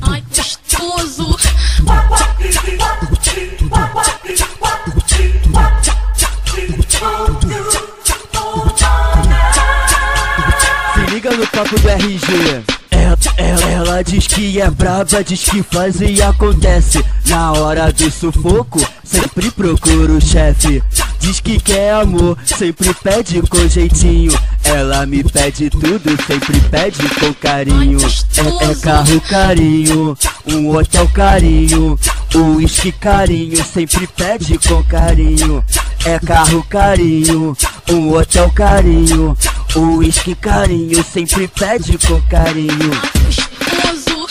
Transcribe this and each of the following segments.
Ai, gostoso. Se liga no papo do RG. Ela diz que é braba, diz que faz e acontece. Na hora do sufoco, sempre procura o chefe. Diz que quer amor, sempre pede com jeitinho. Ela me pede tudo, sempre pede com carinho. É carro carinho, um hotel carinho, uísque carinho, sempre pede com carinho. É carro carinho, um hotel carinho, uísque carinho, sempre pede com carinho. Gostoso.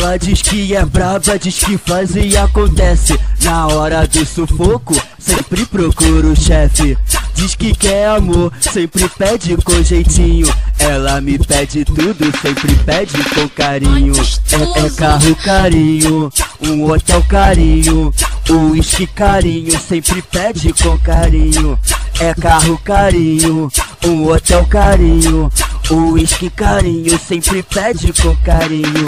Ela diz que é braba, diz que faz e acontece. Na hora do sufoco, sempre procura o chefe. Diz que quer amor, sempre pede com jeitinho. Ela me pede tudo, sempre pede com carinho. É carro carinho, um hotel carinho, uísque carinho, sempre pede com carinho. É carro carinho, um hotel carinho, uísque carinho, sempre pede com carinho.